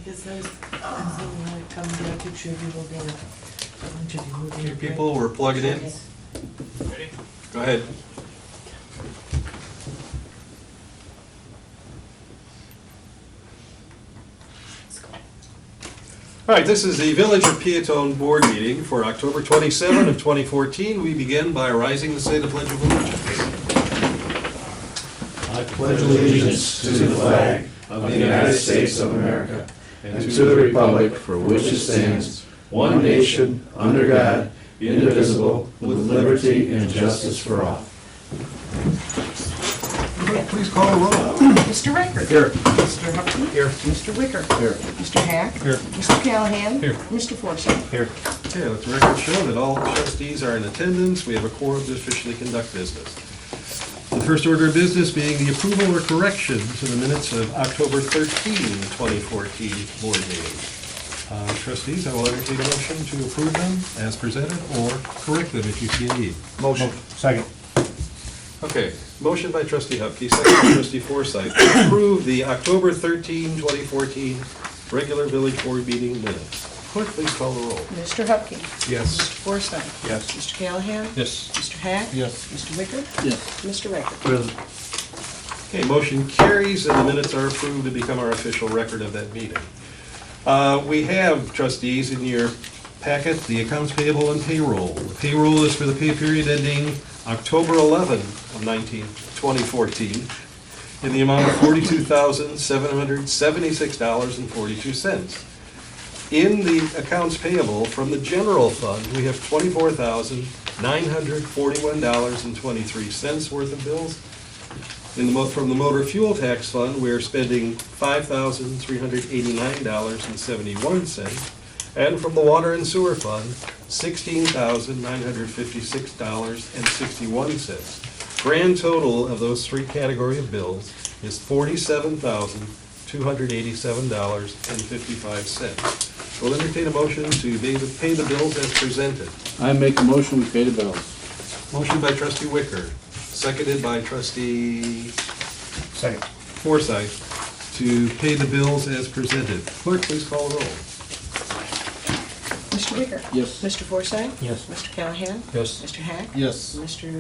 Because those, come get a picture of you, we'll get a bunch of you moving. Okay, people, we're plugging in. Ready? Go ahead. All right, this is the Village of Peotone Board meeting for October 27 of 2014. We begin by rising to say the Pledge of Allegiance. I pledge allegiance to the flag of the United States of America and to the republic for which it stands, one nation, under God, indivisible, with liberty and justice for all. Please call the roll. Mr. Riker. Here. Mr. Hupkey. Here. Mr. Wicker. Here. Mr. Hack. Here. Mr. Callahan. Here. Mr. Forsythe. Here. Okay, let the record show that all trustees are in attendance. We have a quorum to officially conduct business. The first order of business being the approval or correction to the minutes of October 13, 2014 board meeting. Trustees, I will entertain a motion to approve them as presented or correct them if you see a need. Motion. Second. Okay, motion by trustee Hupkey, second by trustee Forsythe, to approve the October 13, 2014 regular village board meeting minutes. Clerk, please call the roll. Mr. Hupkey. Yes. Mr. Forsythe. Yes. Mr. Callahan. Yes. Mr. Hack. Yes. Mr. Wicker. Yes. Mr. Riker. Present. Okay, motion carries and the minutes are approved to become our official record of that meeting. We have, trustees, in your packet, the accounts payable and payroll. The payroll is for the pay period ending October 11 of 2014 in the amount of $42,776.42. In the accounts payable from the general fund, we have $24,941.23 worth of bills. From the motor fuel tax fund, we're spending $5,389.71. And from the water and sewer fund, $16,956.61. Grand total of those three category of bills is $47,287.55. We'll entertain a motion to pay the bills as presented. I make a motion, we pay the bills. Motion by trustee Wicker, seconded by trustee Second. Forsythe, to pay the bills as presented. Clerk, please call the roll. Mr. Wicker. Yes. Mr. Forsythe. Yes. Mr. Callahan. Yes. Mr. Hack. Yes. Mr.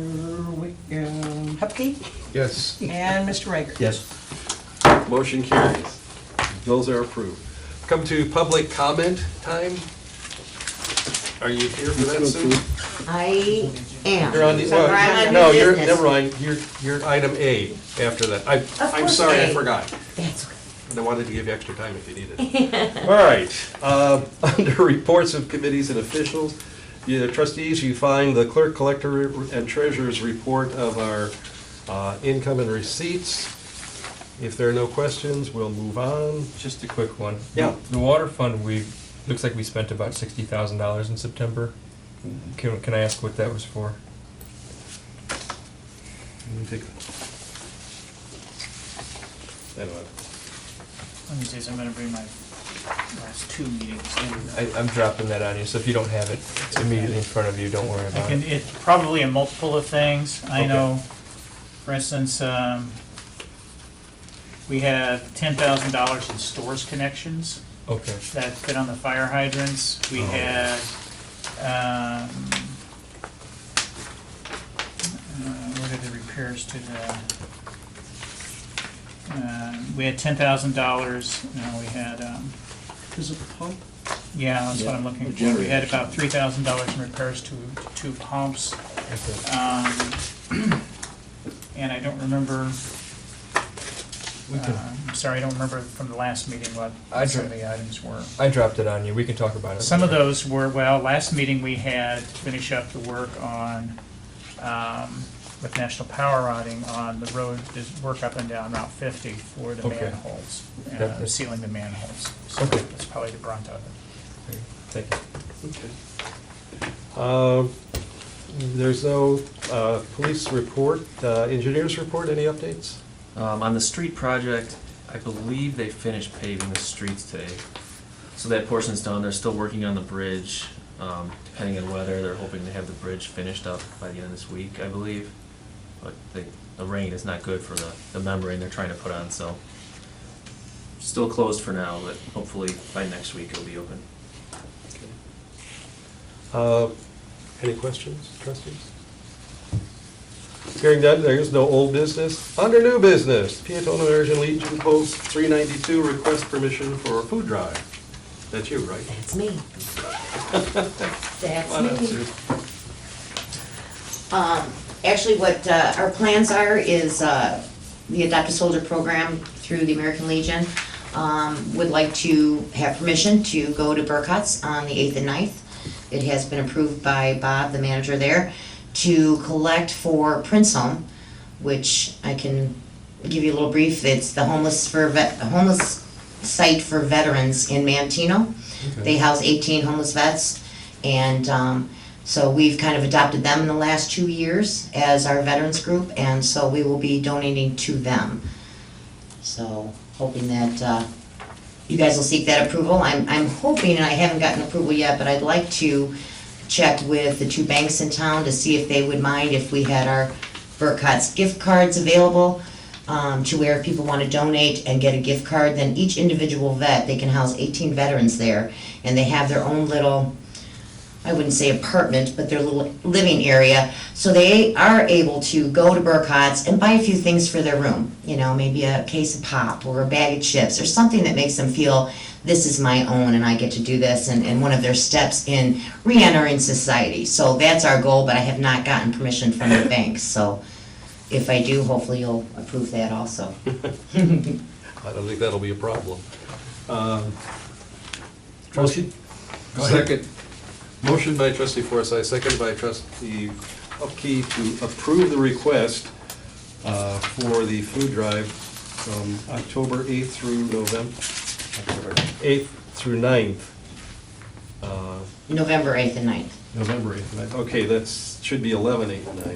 Hupkey. Yes. And Mr. Riker. Yes. Motion carries. Bills are approved. Come to public comment time. Are you here for that, Sue? I am. You're on the, So I'm on no, new you're, business. never mind, you're item A after that. I'm course sorry, I A. forgot. That's okay. And I wanted to give you extra time if you needed it. All right, under reports of committees and officials, the trustees, you find the clerk, collector, and treasurer's report of our income and receipts. If there are no questions, we'll move on. Just a quick one. Yeah. The water fund, looks like we spent about $60,000 in September. Can I ask what that was for? Let me take that. Let me say, so I'm gonna bring my last two meetings in. I'm dropping that on you, so if you don't have it immediately in front of you, don't worry I about can, it. it's probably a multiple of things. I Okay. know, for instance, we had $10,000 in stores connections Okay. that fit on the fire hydrants. We Oh. had, what are the repairs to the, we had $10,000, no, we had, Is it the pump? yeah, that's what I'm Yeah, looking the for. We had generator. about $3,000 in repairs to two pumps. Okay. And I don't remember, We can- I'm sorry, I don't remember from the last meeting what some of the items were. I dropped it on you. We can talk about it. Some of those were, well, last meeting we had to finish up the work on, with National Power Routing on the road, there's work up and down Route 50 for the Okay. manholes, That- sealing the manholes. So Okay. that's probably the brunt of it. Thank you. Okay. There's no police report, engineers report, any updates? On the street project, I believe they finished paving the streets today. So that portion's done. They're still working on the bridge. Depending on weather, they're hoping to have the bridge finished up by the end of this week, I believe. But the rain is not good for the membrane they're trying to put on, so Still closed for now, but hopefully by next week it'll be open. Any questions, trustees? Hearing none, there is no old business. Under new business, Peotone American Legion Post 392 request permission for a food drive. That's you, right? That's me. That's Come on up, me. Sue. Actually, what our plans are is the Adopt a Soldier program through the American Legion would like to have permission to go to Burkhart's on the 8th and 9th. It has been approved by Bob, the manager there, to collect for Prince Home, which I can give you a little brief. It's the homeless site for veterans in Mantino. Okay. They house 18 homeless vets, and so we've kind of adopted them in the last 2 years as our veterans group, and so we will be donating to them. So hoping that you guys will seek that approval. I'm hoping, and I haven't gotten approval yet, but I'd like to check with the 2 banks in town to see if they would mind if we had our Burkhart's gift cards available, to where if people want to donate and get a gift card, then each individual vet, they can house 18 veterans there, and they have their own little, I wouldn't say apartment, but their little living area. So they are able to go to Burkhart's and buy a few things for their room. You know, maybe a case of pop or a bag of chips or something that makes them feel this is my own and I get to do this, and one of their steps in re-entering society. So that's our goal, but I have not gotten permission from the banks. So if I do, hopefully you'll approve that also. I don't think that'll be a problem. Motion? Second. Motion by trustee Forsythe, second by trustee Upkey to approve the request for the food drive from October 8th through November 8th through 9th. November 8th and 9th. November 8th and 9th. Okay, that's, should be 11, 8, and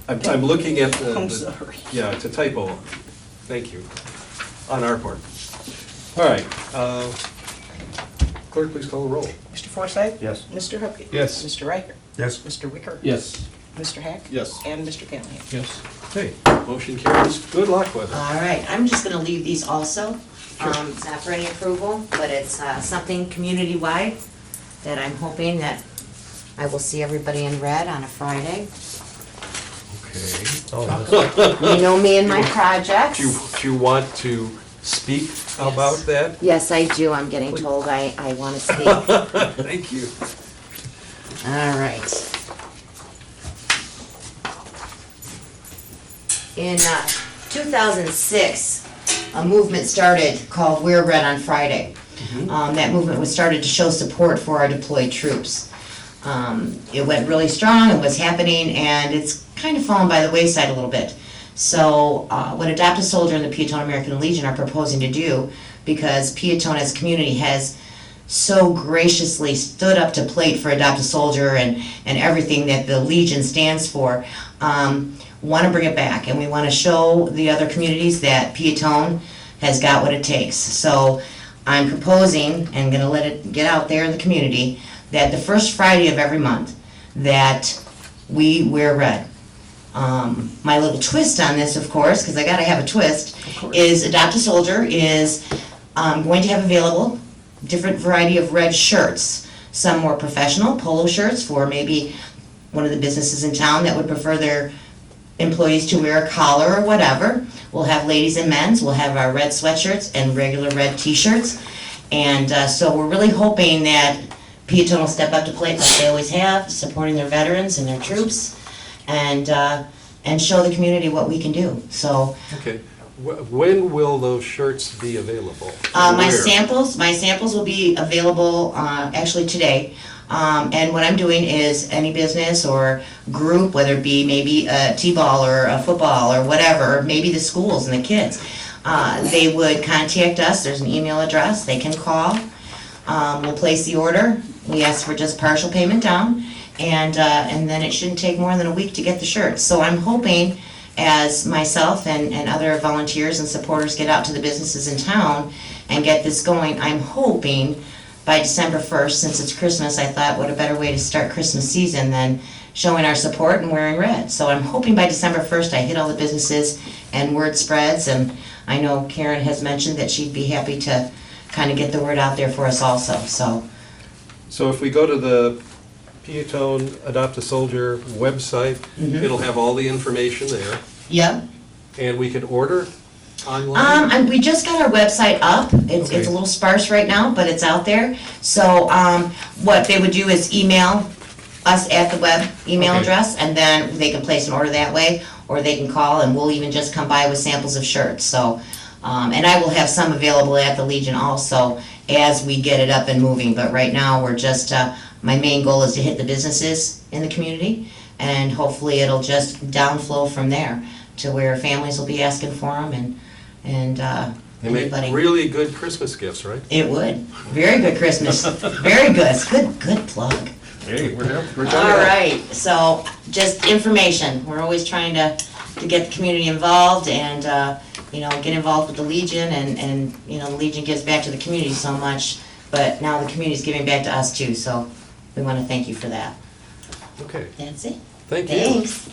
9. I'm looking at the... I'm sorry. Yeah, it's a typo. Thank you. On our part. All right. Clerk, please call the roll. Mr. Forsythe? Yes. Mr. Hupkey? Yes. Mr. Riker? Yes. Mr. Wicker? Yes. Mr. Hack? Yes. And Mr. Callahan? Yes. Okay, motion carries. Good luck with it. All right, I'm just gonna leave these also. It's not for any approval, but it's something community-wide that I'm hoping that I will see everybody in red on a Friday. Okay. Oh, You know me and my projects. Do you want to speak about that? Yes, I do. I'm getting told I want to speak. Thank you. All right. In 2006, a movement started called Wear Red on Friday. That movement was started to show support for our deployed troops. It went really strong and was happening, and it's kind of fallen by the wayside a little bit. So what Adopt a Soldier and the Peotone American Legion are proposing to do, because Peotone as a community has so graciously stood up to plate for Adopt a Soldier and everything that the Legion stands for, want to bring it back, and we want to show the other communities that Peotone has got what it takes. So I'm proposing, and going to let it get out there in the community, that the first Friday of every month that we wear red. My little twist on this, of course, because I got to have a twist, is Adopt a Soldier is going to have available different variety of red shirts. Some more professional polo shirts for maybe one of the businesses in town that would prefer their employees to wear a collar or whatever. We'll have ladies and men's. We'll have our red sweatshirts and regular red t-shirts. And so we're really hoping that Peotone will step up to plate like they always have, supporting their veterans and their troops, and show the community what we can do. So Okay. When will those shirts be available? my Where? samples will be available actually today. And what I'm doing is any business or group, whether it be maybe a t-ball or a football or whatever, or maybe the schools and the kids, they would contact us. There's an email address. They can call. We'll place the order. We ask for just partial payment down, and then it shouldn't take more than a week to get the shirts. So I'm hoping, as myself and other volunteers and supporters get out to the businesses in town and get this going, I'm hoping by December 1st, since it's Christmas, I thought what a better way to start Christmas season than showing our support and wearing red. So I'm hoping by December 1st I hit all the businesses and word spreads, and I know Karen has mentioned that she'd be happy to kind of get the word out there for us also, so. So if we go to the Peotone Adopt a Soldier website, it'll have all the information there, Yep. and we can order online? And we just got our website up. It's Okay. a little sparse right now, but it's out there. So, what they would do is email us at the web email Okay. address, and then they can place an order that way, or they can call, and we'll even just come by with samples of shirts, so. And I will have some available at the Legion also as we get it up and moving, but right now, we're just, my main goal is to hit the businesses in the community, and hopefully it'll just downflow from there to where families will be asking for them, and They make anybody. really good Christmas gifts, right? It would. Very good Christmas. Very good. Good plug. Hey, we're trying to All help. right, so just information. We're always trying to get the community involved and, get involved with the Legion and, the Legion gives back to the community so much, but now the community's giving back to us too, so we want to thank you for that. Okay, That's it. thank you. Thanks.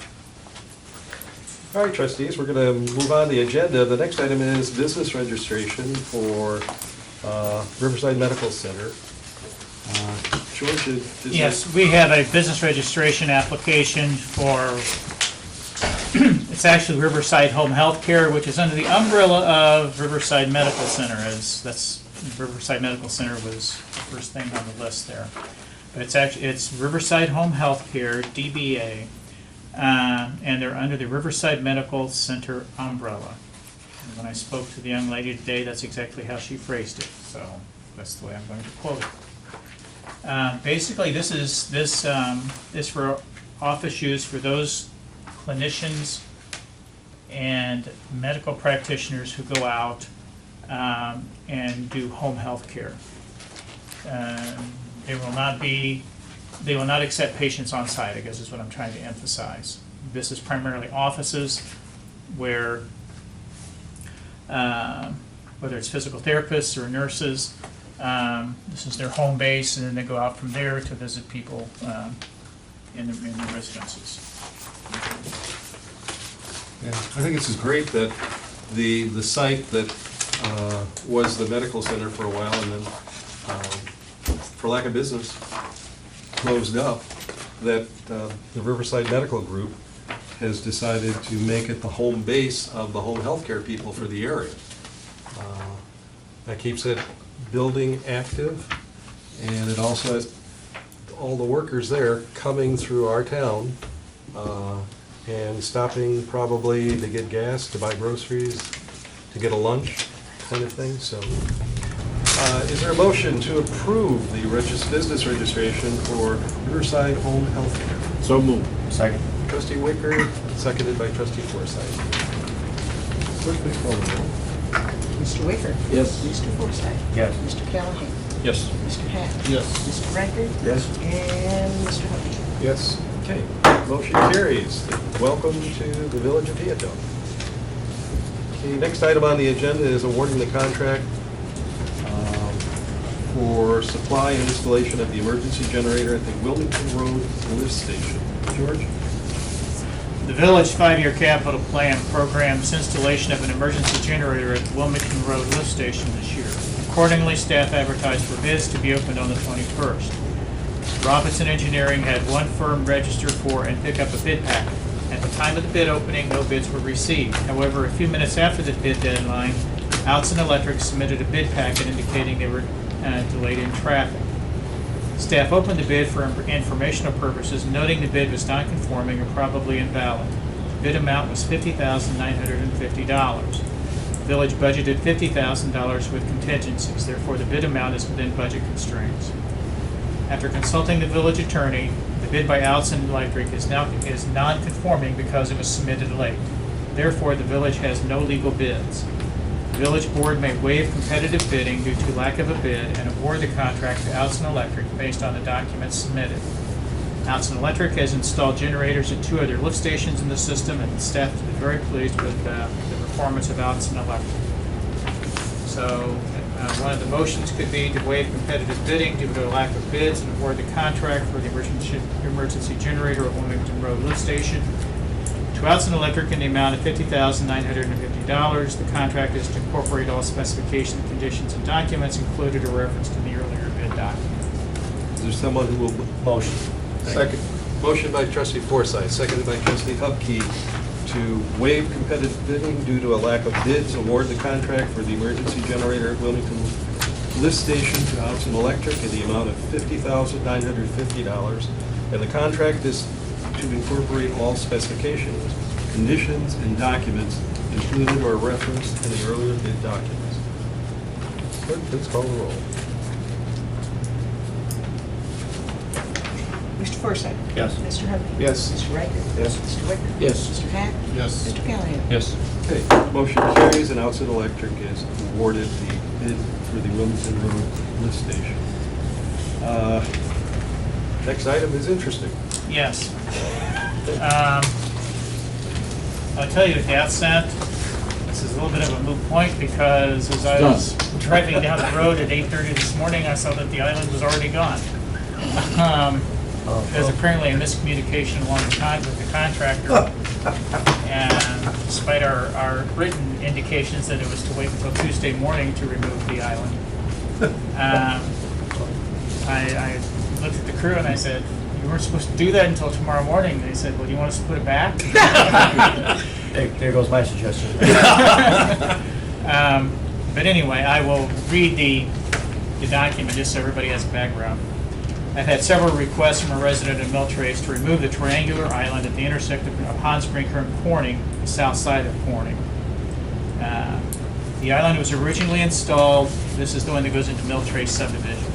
All right, trustees, we're going to move on the agenda. The next item is business registration for Riverside Medical Center. George, is Yes, we have a business registration application for, it's actually Riverside Home Health Care, which is under the umbrella of Riverside Medical Center, Riverside Medical Center was the first thing on the list there. But it's Riverside Home Health Care, DBA, and they're under the Riverside Medical Center umbrella. And when I spoke to the young lady today, that's exactly how she phrased it, so that's the way I'm going to quote it. Basically, this is for office use for those clinicians and medical practitioners who go out and do home health care. They will not accept patients on site, I guess is what I'm trying to emphasize. This is primarily offices where, whether it's physical therapists or nurses, this is their home base, and then they go out from there to visit people in the residences. Yeah, I think this is great that the site that was the medical center for a while and then, for lack of business, closed up, that the Riverside Medical Group has decided to make it the home base of the home healthcare people for the area. That keeps it building active, and it also has all the workers there coming through our town and stopping probably to get gas, to buy groceries, to get a lunch, kind of thing. So, is there a motion to approve the business registration for Riverside Home Health Care? So moved. Second. Trustee Wicker, seconded by Trustee Forsythe. Clerk, please call the roll. Mr. Wicker? Yes. Mr. Forsythe? Yes. Mr. Callahan? Yes. Mr. Hack? Yes. Mr. Riker? Yes. And Mr. Hook? Yes. Okay, motion carries. Welcome to the Village of Peotone. The next item on the agenda is awarding the contract for supply and installation of the emergency generator at the Wilmington Road lift station. George? The Village 5-year capital plan programs installation of an emergency generator at the Wilmington Road lift station this year. Accordingly, staff advertised for bids to be opened on the 21st. Robinson Engineering had one firm register for and pick up a bid packet. At the time of the bid opening, no bids were received. However, a few minutes after the bid deadline, Outson Electric submitted a bid packet indicating they were delayed in traffic. Staff opened the bid for informational purposes, noting the bid was non-conforming or probably invalid. The bid amount was $50,950. The village budgeted $50,000 with contingencies, therefore the bid amount is within budget constraints. After consulting the village attorney, the bid by Outson Electric is non-conforming because it was submitted late. Therefore, the village has no legal bids. The village board may waive competitive bidding due to lack of a bid and award the contract to Outson Electric based on the documents submitted. Outson Electric has installed generators at 2 other lift stations in the system, and the staff has been very pleased with the performance of Outson Electric. So, one of the motions could be to waive competitive bidding due to a lack of bids and award the contract for the emergency generator at Wilmington Road lift station. to Outson Electric in the amount of $50,950. The contract is to incorporate all specifications, conditions, and documents included or referenced in the earlier bid document. Is there someone who will? Motion. Second. Motion by trustee Forsythe, seconded by trustee Hupkey to waive competitive bidding due to a lack of bids, award the contract for the emergency generator at Wilmington Lift Station to Outson Electric in the amount of $50,950. And the contract is to incorporate all specifications, conditions, and documents included or referenced in the earlier bid documents. Clerk, please call the roll. Mr. Forsythe? Yes. Mr. Hubkey? Yes. Mr. Riker? Yes. Mr. Wicker? Yes. Mr. Hack? Yes. Mr. Callahan? Yes. Okay, motion carries, and Outson Electric is awarded the bid for the Wilmington Road lift station. Next item is interesting. Yes. I'll tell you at the outset, this is a little bit of a moot point because as I was driving down the road at 8:30 this morning, I saw that the island was already gone. There's apparently a miscommunication along with the contractor. And despite our written indications that it was to wait until Tuesday morning to remove the island, I looked at the crew and I said, "You weren't supposed to do that until tomorrow morning." They said, "Well, do you want us to put it back?" There goes my suggestion. But anyway, I will read the document just so everybody has a background. I've had several requests from a resident of Miltrace to remove the triangular island at the intersection of Hansbrinker and Corning, the south side of Corning. The island was originally installed, this is the one that goes into Miltrace subdivision.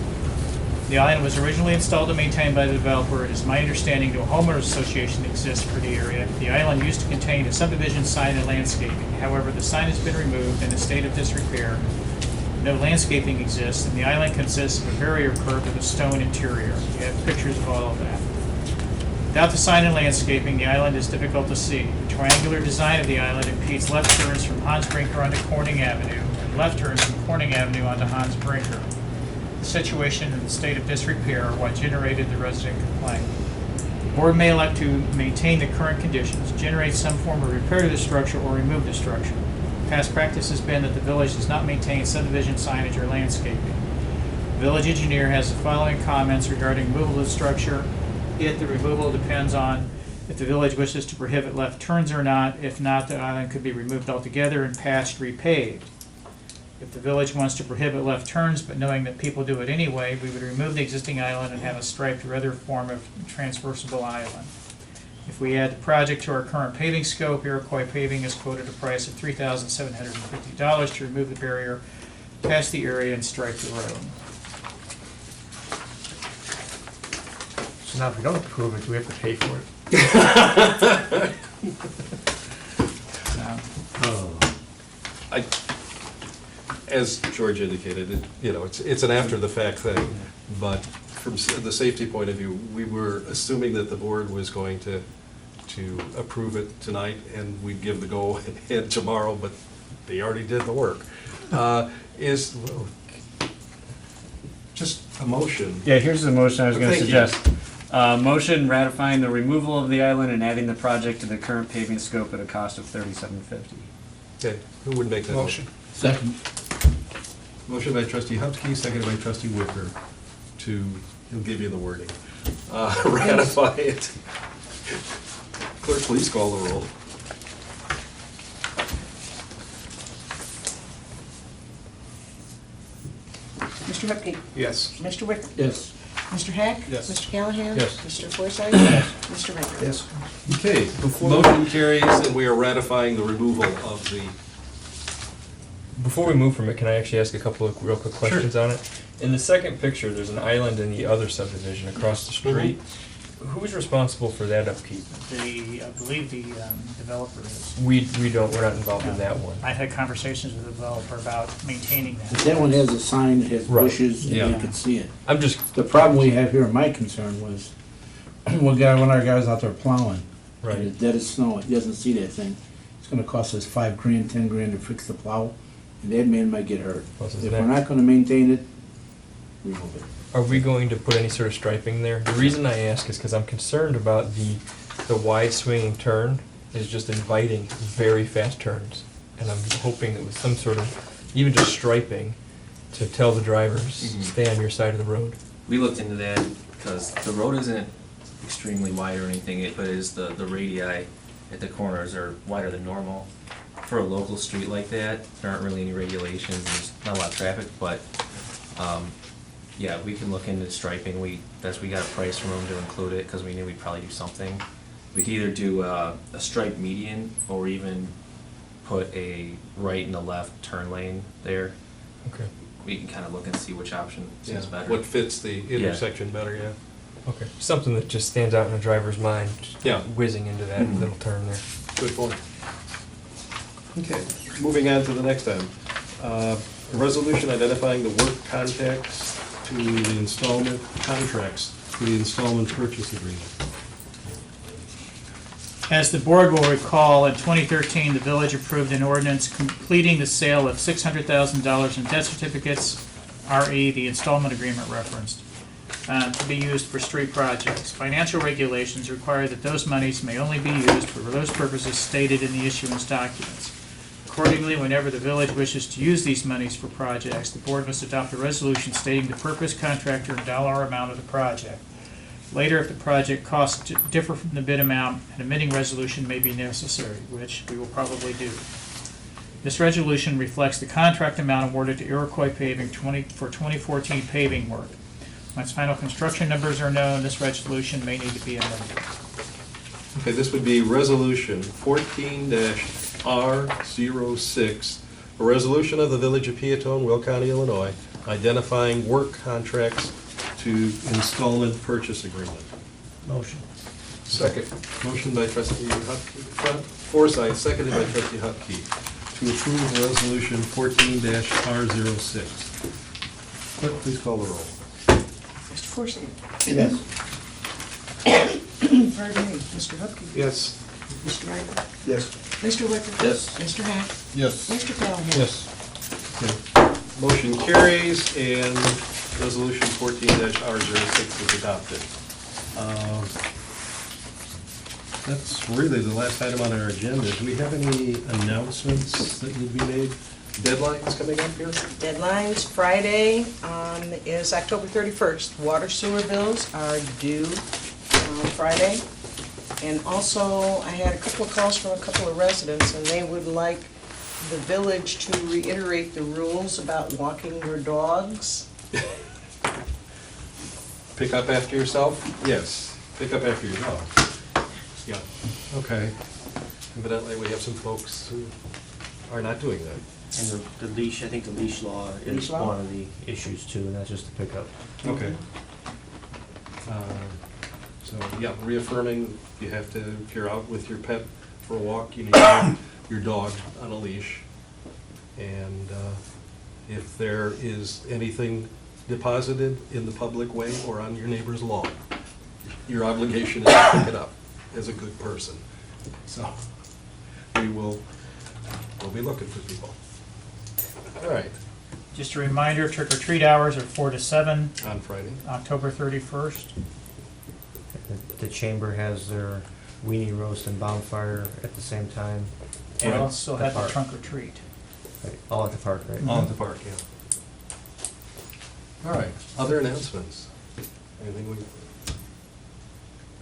The island was originally installed and maintained by the developer. It is my understanding that a homeowners association exists for the area. The island used to contain a subdivision sign and landscaping. However, the sign has been removed in a state of disrepair. No landscaping exists, and the island consists of a barrier curb with a stone interior. You have pictures of all of that. Without the sign and landscaping, the island is difficult to see. The triangular design of the island impedes left turns from Hansbrinker onto Corning Avenue, and left turns from Corning Avenue onto Hansbrinker. The situation in the state of disrepair are what generated the resident complaint. The board may elect to maintain the current conditions, generate some form of repair to the structure, or remove the structure. Past practice has been that the village does not maintain subdivision signage or landscaping. The village engineer has the following comments regarding removal of the structure. The removal depends on if the village wishes to prohibit left turns or not. If not, the island could be removed altogether and patched, repaved. If the village wants to prohibit left turns, but knowing that people do it anyway, we would remove the existing island and have a striped or other form of transversable island. If we add the project to our current paving scope, Iroquois Paving has quoted a price of $3,750 to remove the barrier, patch the area, and stripe the road. So now if we don't approve it, do we have to pay for it? As George indicated, it's an after-the-fact thing, but from the safety point of view, we were assuming that the board was going to approve it tonight, and we'd give the go-ahead tomorrow, but they already did the work. Is just a motion. Yeah, here's the motion I was going to Thank you. suggest. Motion ratifying the removal of the island and adding the project to the current paving scope at a cost of $37.50. Okay, who would make that motion? Second. Motion by trustee Hupkey, seconded by trustee Wicker he'll give you the wording. Ratify it. Clerk, please call the roll. Mr. Hupkey? Yes. Mr. Wicker? Yes. Mr. Hack? Yes. Mr. Callahan? Yes. Mr. Forsythe? Mr. Riker? Yes. Okay, motion carries, and we are ratifying the removal of the. Before we move from it, can I actually ask a couple of real quick questions on it? In the second picture, there's an island in the other subdivision across the street. Who's responsible for that upkeep? I believe the developer is. We're not involved in that one. I had conversations with the developer about maintaining that. That one has a sign that has Right. bushes, and Yeah. you can see it. I'm just, The problem we have here, my concern was, one our guy's out there plowing, and right, it's dead as snow, he doesn't see that thing. It's gonna cost us $5,000, $10,000 to fix the plow, and that man might get hurt. Plus his If neck. we're not gonna maintain it, remove it. are we going to put any sort of striping there? The reason I ask is because I'm concerned about the wide swinging turn is just inviting very fast turns. And I'm hoping that with some sort of, even just striping, to tell the drivers, stay on your side of the road. We looked into that because the road isn't extremely wide or anything, but it is the radii at the corners are wider than normal. For a local street like that, there aren't really any regulations, there's not a lot of traffic, but, yeah, we can look into striping. We got a price from them to include it, because we knew we'd probably do something. We could either do a striped median, or even put a right and a left turn lane there. Okay. We can kind of look and see which option seems better. What fits the intersection better, yeah. Okay. Something that just stands out in a driver's mind, just Yeah. whizzing into that little turn there. Good point. Okay, moving on to the next item. A resolution identifying the work contacts to the installment contracts to the installment purchase agreement. As the board will recall, in 2013, the village approved an ordinance completing the sale of $600,000 in debt certificates, RE, the installment agreement referenced, to be used for street projects. Financial regulations require that those monies may only be used for those purposes stated in the issuance documents. Accordingly, whenever the village wishes to use these monies for projects, the board must adopt a resolution stating the purpose, contractor, and dollar amount of the project. Later, if the project costs differ from the bid amount, an amending resolution may be necessary, which we will probably do. This resolution reflects the contract amount awarded to Iroquois Paving for 2014 paving work. Once final construction numbers are known, this resolution may need to be amended. Okay, this would be Resolution 14-R06, a resolution of the Village of Peotone, Will County, Illinois, identifying work contracts to installment purchase agreement. Motion. Second. Motion by trustee Forsythe, seconded by trustee Hupkey, to approve resolution 14-R06. Clerk, please call the roll. Mr. Forsythe? Yes. Pardon me, Mr. Hupkey? Yes. Mr. Ryder? Yes. Mr. Wicker? Yes. Mr. Hack? Yes. Mr. Callahan? Okay. Motion carries, and resolution 14-R06 is adopted. That's really the last item on our agenda. Do we have any announcements that need to be made? Deadlines coming up here? Deadlines, Friday is October 31st. Water sewer bills are due on Friday. And also, I had a couple of calls from a couple of residents, and they would like the village to reiterate the rules about walking your dogs. Pick up after yourself? Yes. Pick up after yourself. Yeah, okay. Evidently, we have some folks who are not doing that. And the leash, I think the leash law is Leash law? one of the issues too, and that's just the pickup. Okay. So, yeah, reaffirming, you have to, if you're out with your pet for a walk, you need to have your dog on a leash. And if there is anything deposited in the public way or on your neighbor's lawn, your obligation is to pick it up as a good person. So, we'll be looking for people. All right, Just a reminder, trick or treat hours are 4 to 7, on Friday. October 31st. The chamber has their weenie roast and bonfire at the same time. And Right. also have the Park. trunk or treat. Right, all at the park, right? All at the park, yeah. All right, other announcements? Anything we?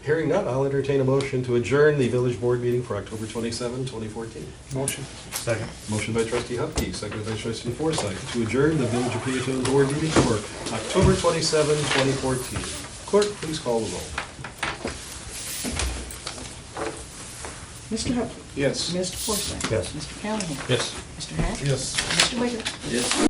Hearing none, I'll entertain a motion to adjourn the village board meeting for October 27, 2014. Motion. Second. Motion by trustee Hupkey, seconded by trustee Forsythe, to adjourn the Village of Peotone board meeting for October 27, 2014. Clerk, please call the roll. Mr. Hupkey? Yes. Mr. Forsythe? Yes. Mr. Callahan? Yes. Mr. Hack? Yes. Mr. Wicker? Yes.